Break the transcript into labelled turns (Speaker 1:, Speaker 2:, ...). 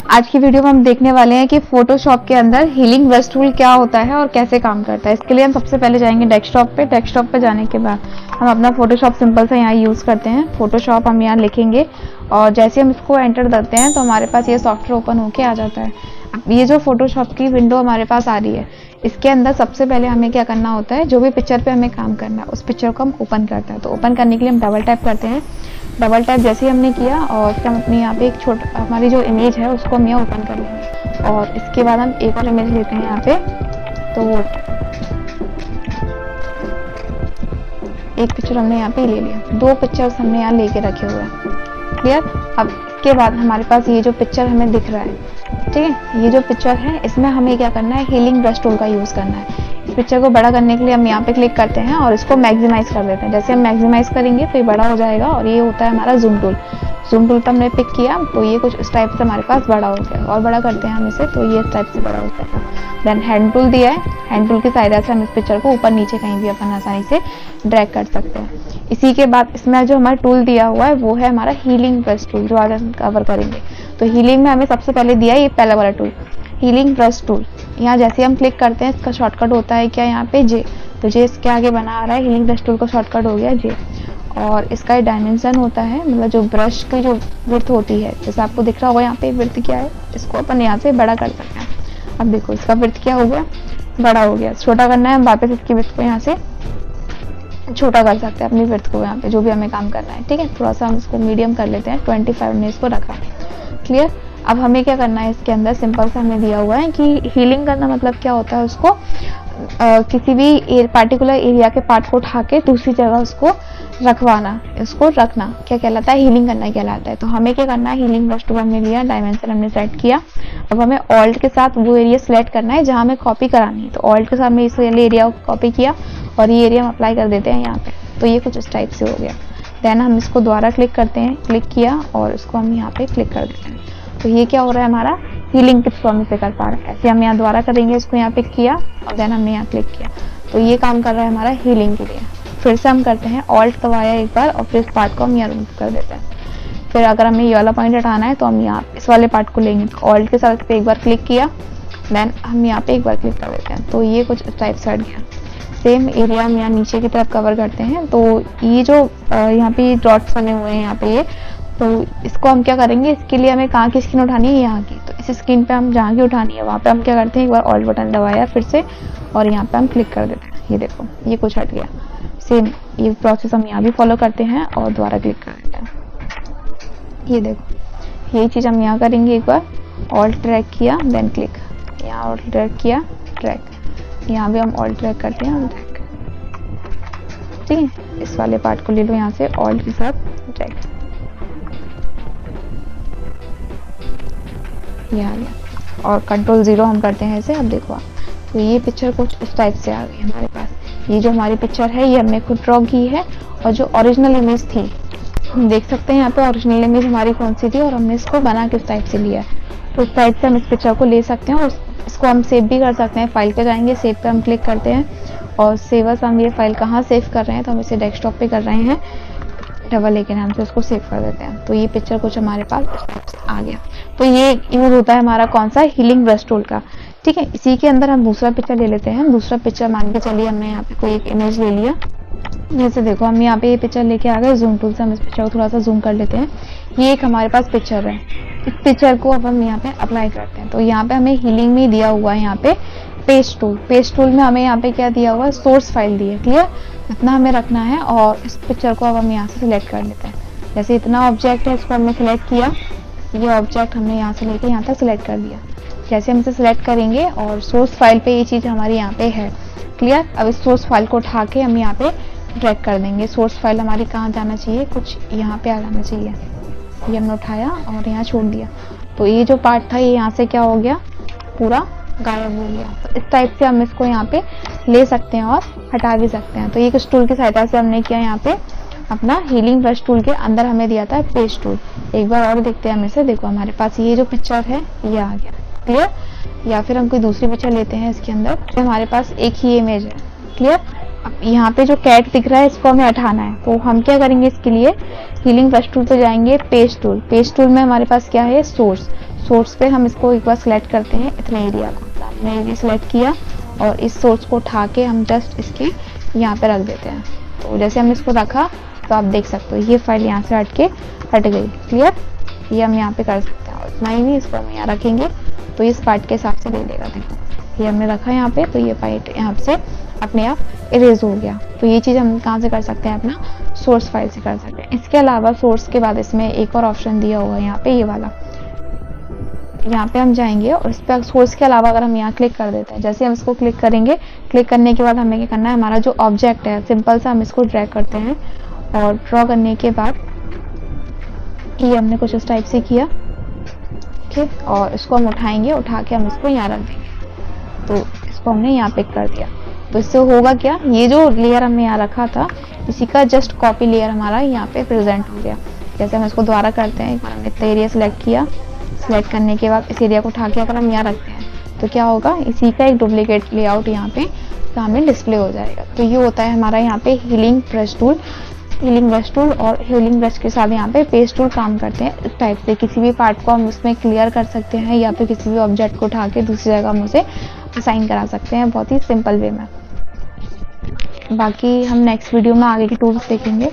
Speaker 1: आज की वीडियो में हम देखने वाले हैं कि फोटोशॉप के अंदर हीलिंग ब्रश टूल क्या होता है और कैसे काम करता है। इसके लिए हम सबसे पहले जाएंगे डेस्कटॉप पे। डेस्कटॉप पे जाने के बाद हम अपना फोटोशॉप सिंपल सा यहाँ यूज़ करते हैं। फोटोशॉप हम यहाँ लिखेंगे और जैसे हम इसको एंटर करते हैं तो हमारे पास ये सॉफ्टवेयर ओपन होके आ जाता है। अब ये जो फोटोशॉप की विंडो हमारे पास आ रही है, इसके अंदर सबसे पहले हमें क्या करना होता है, जो भी पिक्चर पे हमें काम करना है उस पिक्चर को हम ओपन करते हैं। तो ओपन करने के लिए हम डबल टैप करते हैं। डबल टैप जैसे ही हमने किया और फिर हम अपने यहाँ पे एक छोटा हमारी जो इमेज है उसको हम यहाँ ओपन कर लेंगे और इसके बाद हम एक और इमेज लेते हैं यहाँ पे। तो एक पिक्चर हमने यहाँ पे ले लिया, दो पिक्चर्स हमने यहाँ लेके रखे हुए हैं। क्लियर। अब इसके बाद हमारे पास ये जो पिक्चर हमें दिख रहा है, ठीक है, ये जो पिक्चर है इसमें हमें क्या करना है, हीलिंग ब्रश टूल का यूज़ करना है। इस पिक्चर को बड़ा करने के लिए हम यहाँ पे क्लिक करते हैं और इसको मैक्सिमाइज कर देते हैं। जैसे हम मैक्सिमाइज करेंगे तो ये बड़ा हो जाएगा और ये होता है हमारा जूम टूल। जूम टूल पर हमने पिक किया तो ये कुछ इस टाइप से हमारे पास बड़ा हो गया और बड़ा करते हैं हम इसे तो ये इस टाइप से बड़ा हो जाएगा। देन हैंड टूल दिया है, हैंड टूल की सहायता से हम इस पिक्चर को ऊपर नीचे कहीं भी अपन आसानी से ड्रैग कर सकते हैं। इसी के बाद इसमें जो हमारा टूल दिया हुआ है वो है हमारा हीलिंग ब्रश टूल, जो आज हम कवर करेंगे। तो हीलिंग में हमें सबसे पहले दिया है ये पहला वाला टूल, हीलिंग ब्रश टूल। यहाँ जैसे हम क्लिक करते हैं इसका शॉर्टकट होता है क्या, यहाँ पे जे। तो जे इसके आगे बना आ रहा है, हीलिंग ब्रश टूल का शॉर्टकट हो गया जे। और इसका डायमेंशन होता है, मतलब जो ब्रश की जो विड्थ होती है, जैसे आपको दिख रहा होगा यहाँ पे विड्थ क्या है, इसको अपन यहाँ से बड़ा कर सकते हैं। अब देखो इसका विड्थ क्या हो गया, बड़ा हो गया। छोटा करना है हम वापस इसकी विड्थ को यहाँ से छोटा कर सकते हैं, अपनी विड्थ को यहाँ पे जो भी हमें काम करना है। ठीक है, थोड़ा सा हम इसको मीडियम कर लेते हैं, 25 ने इसको रखा। क्लियर। अब हमें क्या करना है, इसके अंदर सिंपल सा हमें दिया हुआ है कि हीलिंग करना मतलब क्या होता है, उसको किसी भी पार्टिकुलर एरिया के पार्ट को उठा के दूसरी जगह उसको रखवाना, इसको रखना क्या कहलाता है, हीलिंग करना कहलाता है। तो हमें क्या करना है, हीलिंग ब्रश टूल हमने लिया, डायमेंशन हमने सेट किया। अब हमें ऑल्ट के साथ वो एरिया सिलेक्ट करना है जहाँ हमें कॉपी करानी है। तो ऑल्ट के साथ हमने इस एरिया को कॉपी किया और ये एरिया हम अप्लाई कर देते हैं यहाँ पे। तो ये कुछ इस टाइप से हो गया। देन हम इसको दोबारा क्लिक करते हैं, क्लिक किया और इसको हम यहाँ पे क्लिक कर देते हैं। तो ये क्या हो रहा है, हमारा हीलिंग टिप्स को हम इसे कर पा रहे हैं। ऐसे हम यहाँ दोबारा करेंगे, इसको यहाँ पे किया और देन हमने यहाँ क्लिक किया। तो ये काम कर रहा है हमारा हीलिंग के लिए। फिर से हम करते हैं, ऑल्ट दबाया एक बार और फिर इस पार्ट को हम यहाँ रिमूव कर देते हैं। फिर अगर हमें ये वाला पॉइंट हटाना है तो हम यहाँ इस वाले पार्ट को लेंगे। तो ऑल्ट के साथ इस पर एक बार क्लिक किया, देन हम यहाँ पे एक बार क्लिक कर देते हैं। तो ये कुछ इस टाइप से हट गया। सेम एरिया हम यहाँ नीचे की तरफ कवर करते हैं। तो ये जो यहाँ पे डॉट्स बने हुए हैं यहाँ पे ये, तो इसको हम क्या करेंगे, इसके लिए हमें कहाँ की स्क्रीन उठानी है, यहाँ की। तो इस स्क्रीन पे हम जहाँ की उठानी है वहाँ पे हम क्या करते हैं, एक बार ऑल्ट बटन दबाया फिर से और यहाँ पे हम क्लिक कर देते हैं। ये देखो ये कुछ हट गया। सेम ये प्रोसेस हम यहाँ भी फॉलो करते हैं और दोबारा क्लिक कर देते हैं। ये देखो यही चीज़ हम यहाँ करेंगे, एक बार ऑल्ट ड्रैग किया देन क्लिक, यहाँ ऑल्ट ड्रैग किया ड्रैग, यहाँ भी हम ऑल्ट ड्रैग करते हैं ड्रैग। ठीक है, इस वाले पार्ट को ले लो यहाँ से ऑल्ट के साथ ड्रैग, ये आ गया। और कंट्रोल 0 हम करते हैं ऐसे। अब देखो आप, तो ये पिक्चर कुछ इस टाइप से आ गई हमारे पास। ये जो हमारी पिक्चर है ये हमने खुद ड्रॉ की है और जो ओरिजिनल इमेज थी हम देख सकते हैं यहाँ पे ओरिजिनल इमेज हमारी कौन सी थी और हमने इसको बना के इस टाइप से लिया है। तो इस टाइप से हम इस पिक्चर को ले सकते हैं और इसको हम सेव भी कर सकते हैं। फाइल पे जाएंगे, सेव पे हम क्लिक करते हैं और सेवर्स हम ये फाइल कहाँ सेव कर रहे हैं, तो हम इसे डेस्कटॉप पे कर रहे हैं, डबल ए के नाम से उसको सेव कर देते हैं। तो ये पिक्चर कुछ हमारे पास आ गया। तो ये यूज होता है हमारा कौन सा, हीलिंग ब्रश टूल का। ठीक है, इसी के अंदर हम दूसरा पिक्चर ले लेते हैं। दूसरा पिक्चर मान के चलिए हमने यहाँ पे कोई एक इमेज ले लिया। जैसे देखो हम यहाँ पे ये पिक्चर लेके आ गए, जूम टूल से हम इस पिक्चर को थोड़ा सा जूम कर लेते हैं। ये एक हमारे पास पिक्चर है, इस पिक्चर को अब हम यहाँ पे अप्लाई करते हैं। तो यहाँ पे हमें हीलिंग में दिया हुआ है यहाँ पे पेस्ट टूल। पेस्ट टूल में हमें यहाँ पे क्या दिया हुआ है, सोर्स फाइल दी है। क्लियर, इतना हमें रखना है और इस पिक्चर को अब हम यहाँ से सिलेक्ट कर लेते हैं। जैसे इतना ऑब्जेक्ट है इसको हमने सिलेक्ट किया, ये ऑब्जेक्ट हमने यहाँ से लेके यहाँ तक सिलेक्ट कर दिया। जैसे हम इसे सिलेक्ट करेंगे और सोर्स फाइल पे ये चीज़ हमारी यहाँ पे है। क्लियर। अब इस सोर्स फाइल को उठा के हम यहाँ पे ड्रैग कर देंगे। सोर्स फाइल हमारी कहाँ जाना चाहिए, कुछ यहाँ पे आ जाना चाहिए। ये हमने उठाया और यहाँ छोड़ दिया। तो ये जो पार्ट था ये यहाँ से क्या हो गया, पूरा गायब हो गया। तो इस टाइप से हम इसको यहाँ पे ले सकते हैं और हटा भी सकते हैं। तो ये किस टूल की सहायता से हमने किया, यहाँ पे अपना हीलिंग ब्रश टूल के अंदर हमें दिया था पेस्ट टूल। एक बार और देखते हैं हम इसे। देखो हमारे पास ये जो पिक्चर है ये आ गया। क्लियर। या फिर हम कोई दूसरी पिक्चर लेते हैं इसके अंदर, तो हमारे पास एक ही इमेज है। क्लियर। अब यहाँ पे जो कैट दिख रहा है इसको हमें हटाना है। तो हम क्या करेंगे, इसके लिए हीलिंग ब्रश टूल पे जाएंगे, पेस्ट टूल। पेस्ट टूल में हमारे पास क्या है, सोर्स। सोर्स पे हम इसको एक बार सिलेक्ट करते हैं, इतने एरिया को हमने एरिया सिलेक्ट किया और इस सोर्स को उठा के हम जस्ट इसके यहाँ पे रख देते हैं। तो जैसे हमने इसको रखा तो आप देख सकते हो ये फाइल यहाँ से हट गई। क्लियर, ये हम यहाँ पे कर सकते हैं। उतना ही नहीं, इसको हम यहाँ रखेंगे तो इस पार्ट के हिसाब से ले लेगा। देखो ये हमने रखा यहाँ पे, तो ये पार्ट यहाँ से अपने आप इरेज हो गया। तो ये चीज़ हम कहाँ से कर सकते हैं, अपना सोर्स फाइल से कर सकते हैं। इसके अलावा सोर्स के बाद इसमें एक और ऑप्शन दिया हुआ है यहाँ पे, ये वाला। यहाँ पे हम जाएंगे और इस पर सोर्स के अलावा अगर हम यहाँ क्लिक कर देते हैं, जैसे हम इसको क्लिक करेंगे, क्लिक करने के बाद हमें क्या करना है, हमारा जो ऑब्जेक्ट है सिंपल सा हम इसको ड्रैग करते हैं और ड्रॉ करने के बाद ये हमने कुछ इस टाइप से किया। ठीक, और इसको हम उठाएंगे, उठा के हम इसको यहाँ रख देंगे। तो इसको हमने यहाँ पिक कर दिया। तो इससे होगा क्या, ये जो लेयर हमने यहाँ रखा था इसी का जस्ट कॉपी लेयर हमारा यहाँ पे प्रेजेंट हो गया। जैसे हम इसको दोबारा करते हैं, एक बार हमने इतना एरिया सिलेक्ट किया, सिलेक्ट करने के बाद इस एरिया को उठा के अगर हम यहाँ रखते हैं तो क्या होगा, इसी का एक डुप्लीकेट लेआउट यहाँ पे सामने डिस्प्ले हो जाएगा। तो ये होता है हमारा यहाँ पे healing brush tool. Healing brush tool और हीलिंग ब्रश के साथ यहाँ पे पेस्ट टूल काम करते हैं। इस टाइप से किसी भी पार्ट को हम उसमें क्लियर कर सकते हैं या फिर किसी भी ऑब्जेक्ट को उठा के दूसरी जगह हम उसे असाइन करा सकते हैं बहुत ही सिंपल वे में। बाकी हम नेक्स्ट वीडियो में आगे की टूल्स देखेंगे।